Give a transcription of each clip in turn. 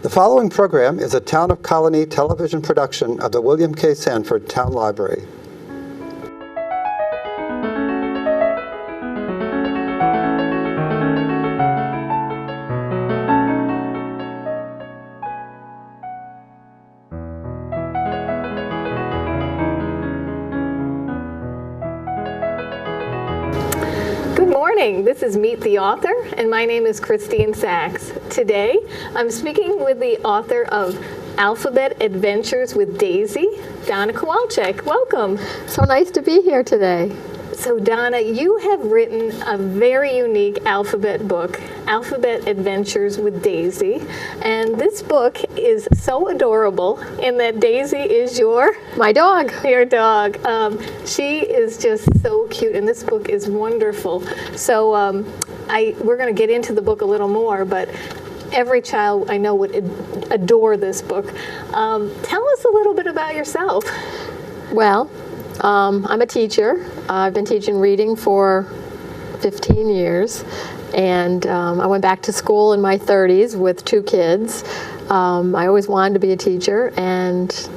The following program is a Town of Colonie television production of the William K. Sanford Town Library. Good morning. This is Meet the Author, and my name is Christine Saxe. Today, I'm speaking with the author of Alphabet Adventures with Daisy, Donna Kowalczyk. Welcome. So nice to be here today. So Donna, you have written a very unique alphabet book, Alphabet Adventures with Daisy, and this book is so adorable in that Daisy is My dog. your dog. She is just so cute, and this book is wonderful. So we're going to get into the book a little more, but every child I know would adore this book. Tell us a little bit about yourself. Well, I'm a teacher. I've been teaching reading for 15 years, and I went back to school in my 30s with 2 kids. I always wanted to be a teacher, and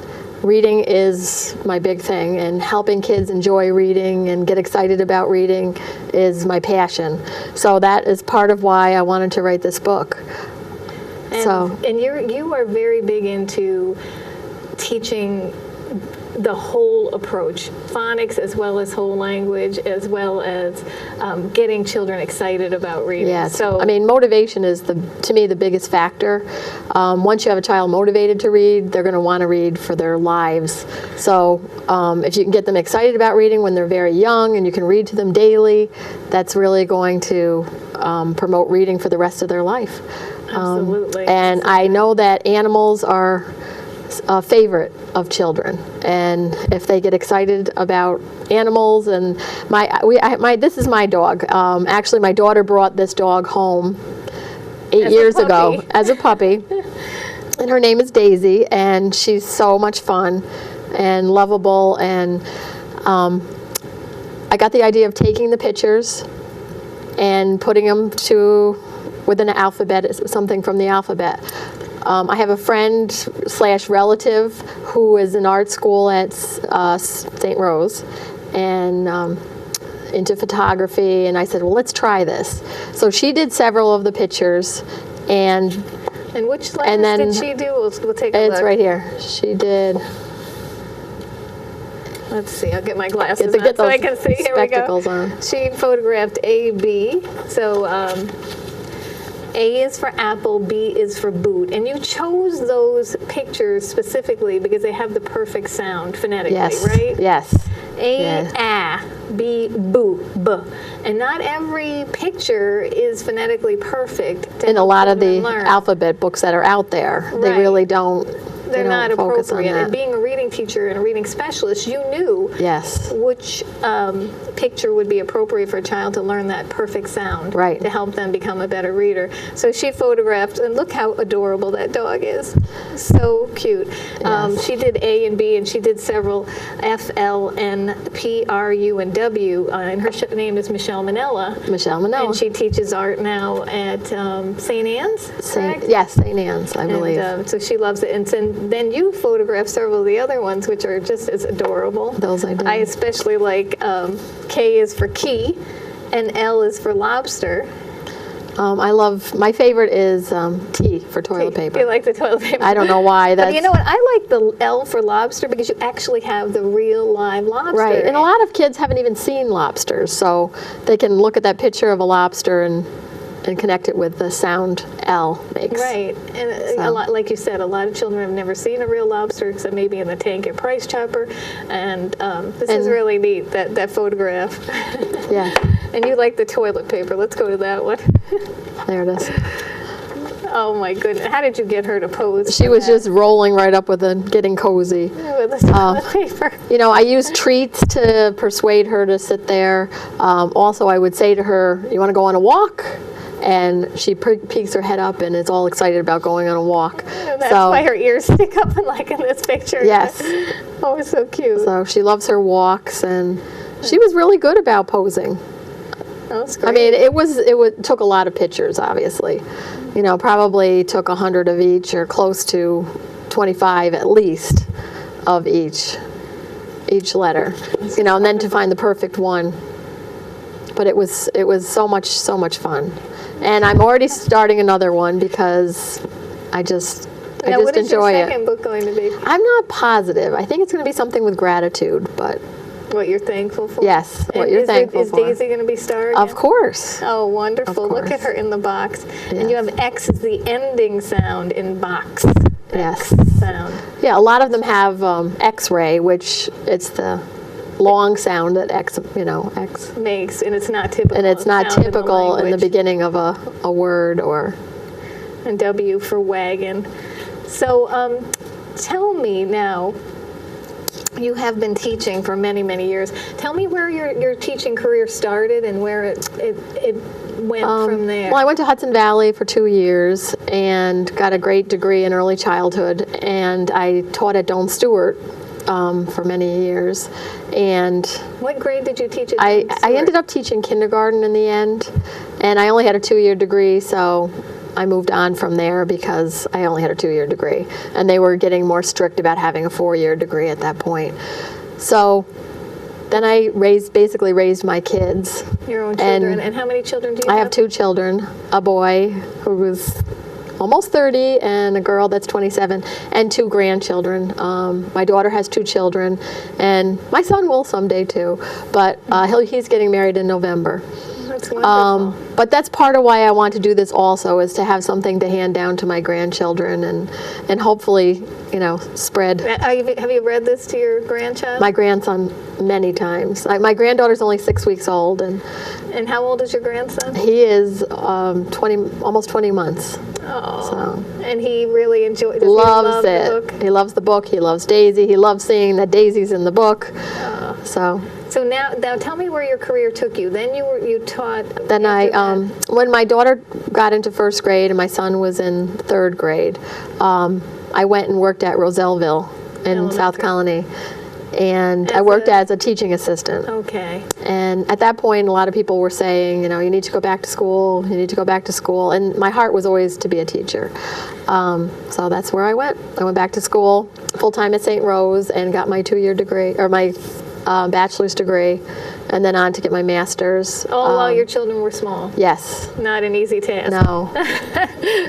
reading is my big thing, and helping kids enjoy reading and get excited about reading is my passion. So that is part of why I wanted to write this book. And you are very big into teaching the whole approach, phonics as well as whole language, as well as getting children excited about reading. Yes. So I mean, motivation is, to me, the biggest factor. Once you have a child motivated to read, they're going to want to read for their lives. So if you can get them excited about reading when they're very young and you can read to them daily, that's really going to promote reading for the rest of their life. Absolutely. And I know that animals are a favorite of children, and if they get excited about animals, and this is my dog. Actually, my daughter brought this dog home 8 years ago as a puppy, and her name is Daisy, and she's so much fun and lovable. And I got the idea of taking the pictures and putting them with an alphabet, something from the alphabet. I have a friend / relative who is in art school at St. Rose and into photography, and I said, well, let's try this. So she did several of the pictures, and which letters did she do? We'll take a look. It's right here. She did. Let's see, I'll get my glasses Get on so I can see. Here we go. spectacles on. She photographed A, B. So A is for apple, B is for boot. And you chose those pictures specifically because they have the perfect sound phonetically, Yes. right? Yes. A, Yes. A, B, boo, B. And not every picture is phonetically perfect. In a lot of the learn. alphabet books that are out there, they Right. really don't. They're not focus on appropriate. that. And being a reading teacher and a reading specialist, you knew Yes. which picture would be appropriate for a child to learn that perfect sound, Right. to help them become a better reader. So she photographed, and look how adorable that dog is. So cute. Yes. She did A and B, and she did several F, L, N, P, R, U, and W. And her name is Michelle Manella. Michelle Manella. And she teaches art now at St. Anne's, correct? Yes, St. Anne's, I believe. And so she loves it. And then you photographed several of the other ones, which are just as adorable. Those I did. I especially like K is for key, and L is for lobster. My favorite is T for toilet paper. You like the toilet paper? I don't know why. But you know what? I like the L for lobster because you actually have the real live lobster. Right, and a lot of kids haven't even seen lobsters, so they can look at that picture of a lobster and connect it with the sound L makes. Right, and a lot, like you said, a lot of children have never seen a real lobster except maybe in the tank at Price Chopper, and this is really neat, that photograph. Yeah. And you like the toilet paper. Let's go to that one. There it is. Oh my goodness, how did you get her to pose? She was just rolling right up with getting cozy. With the toilet paper. You know, I use treats to persuade her to sit there. Also, I would say to her, you want to go on a walk? And she peeks her head up and is all excited about going on a walk. And that's why her ears stick up like in this picture. Yes. Oh, it's so cute. So she loves her walks, and she was really good about posing. That's great. I mean, it took a lot of pictures, obviously. You know, probably took 100 of each, or close to 25 at least of each letter. You know, and then to find the perfect one. But it was so much fun. And I'm already starting another one because I just what is enjoy your it. second book going to be? I'm not positive. I think it's going to be something with gratitude, but What you're thankful for? yes, what And you're thankful is for. Daisy going to be starring? Of in? course. Oh, wonderful. Of Look at course. her in the box. And you Yes. have X as the ending sound in box. Yes. X sound. Yeah, a lot of them have X-ray, which it's the long sound that X. Makes, and it's not typical. And it's not sound typical in the language. beginning of a word or. And W for wagon. So tell me now, you have been teaching for many, many years. Tell me where your teaching career started and where it went from there. Well, I went to Hudson Valley for 2 years and got a great degree in early childhood, and I taught at Doane Stewart for many years. And What grade did you teach at I Doane Stewart? ended up teaching kindergarten in the end, and I only had a 2-year degree, so I moved on from there because I only had a 2-year degree, and they were getting more strict about having a 4-year degree at that point. So then I basically raised my kids. Your own children. And how many children do you I have? have 2 children, a boy who was almost 30 and a girl that's 27, and 2 grandchildren. My daughter has 2 children, and my son will someday too, but he's getting married in November. That's wonderful. But that's part of why I want to do this also, is to have something to hand down to my grandchildren and hopefully, spread Have you read this to your grandchild? my grandson many times. My granddaughter's only 6 weeks old, and And how old is your grandson? he is almost 20 months. Oh. So. And he really enjoys. Loves the it. book? He loves the book. He loves Daisy. He loves seeing that Daisy's in the book. So So now tell me where your career took you. Then you taught. then after that. when my daughter got into 1st grade and my son was in 3rd grade, I went and worked at Roselleville in South Colony, and I worked as a teaching assistant. Okay. And at that point, a lot of people were saying, you need to go back to school, you need to go back to school. And my heart was always to be a teacher. So that's where I went. I went back to school full-time at St. Rose and got my 2-year degree, or my bachelor's degree, and then on to get my master's. All while your children were small. Yes. Not an easy task. No.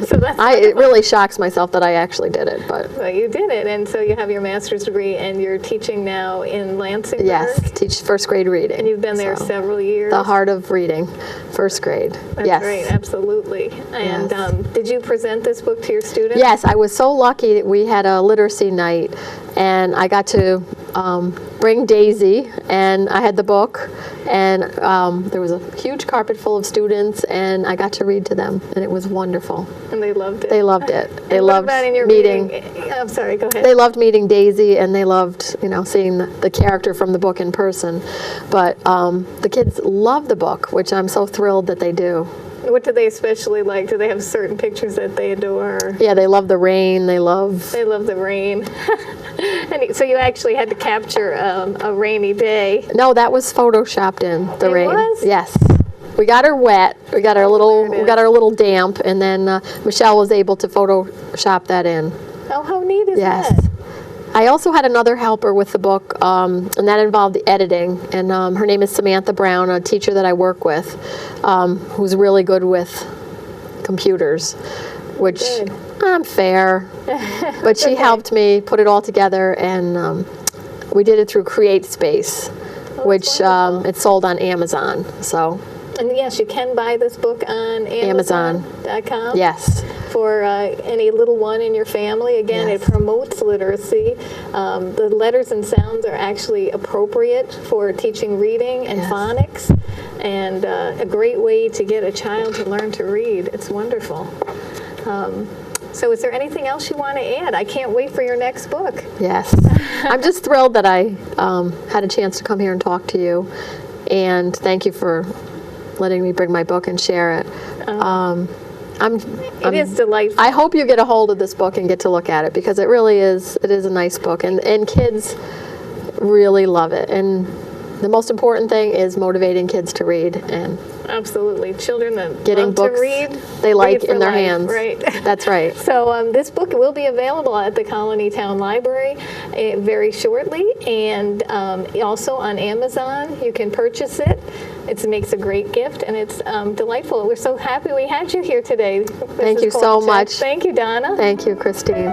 So that's It really shocks myself that I actually did it, but well, you did it, and so you have your master's degree, and you're teaching now in Lansingburg. yes, teach 1st grade reading. And you've been there So, several years. The heart of reading, 1st grade. That's yes. great, absolutely. And Yes. did you present this book to your students? Yes, I was so lucky that we had a literacy night, and I got to bring Daisy, and I had the book, and there was a huge carpet full of students, and I got to read to them, and it was wonderful. And they loved it. They loved it. They And what loved about in your meeting. reading? I'm sorry, go ahead. They loved meeting Daisy, and they loved, seeing the character from the book in person. But the kids love the book, which I'm so thrilled that they do. What do they especially like? Do they have certain pictures that they adore? Yeah, they love the rain. They love. They love the rain. And so you actually had to capture a rainy day. No, that was photoshopped in the It rain. was? Yes. We got her wet. We got her there it we got her a little damp, and then Michelle was able to Photoshop that in. Oh, how neat is Yes. that? I also had another helper with the book, and that involved the editing. And her name is Samantha Brown, a teacher that I work with, who's really good with computers, which Good. I'm fair. But she helped me put it all together, and we did it through CreateSpace, which wonderful. it's sold on Amazon. So And yes, you can buy this book on Amazon.com. yes. For any little one in your family. Again, Yes. it promotes literacy. The letters and sounds are actually appropriate for teaching reading and Yes. phonics, and a great way to get a child to learn to read. It's wonderful. So is there anything else you want to add? I can't wait for your next book. Yes. I'm just thrilled that I had a chance to come here and talk to you. And thank you for letting me bring my book and share it. It is delightful. I hope you get a hold of this book and get to look at it, because it really is, it is a nice book. And kids really love it. And the most important thing is motivating kids to read and Absolutely. Children that getting love books to read, they like read for in their life, hands. Right. That's right. So this book will be available at the Colony Town Library very shortly, and also on Amazon. You can purchase it. It makes a great gift, and it's delightful. We're so happy we had you here today. Thank Mrs. you so Kowalczyk. much. Thank you, Donna. Thank you, Christine.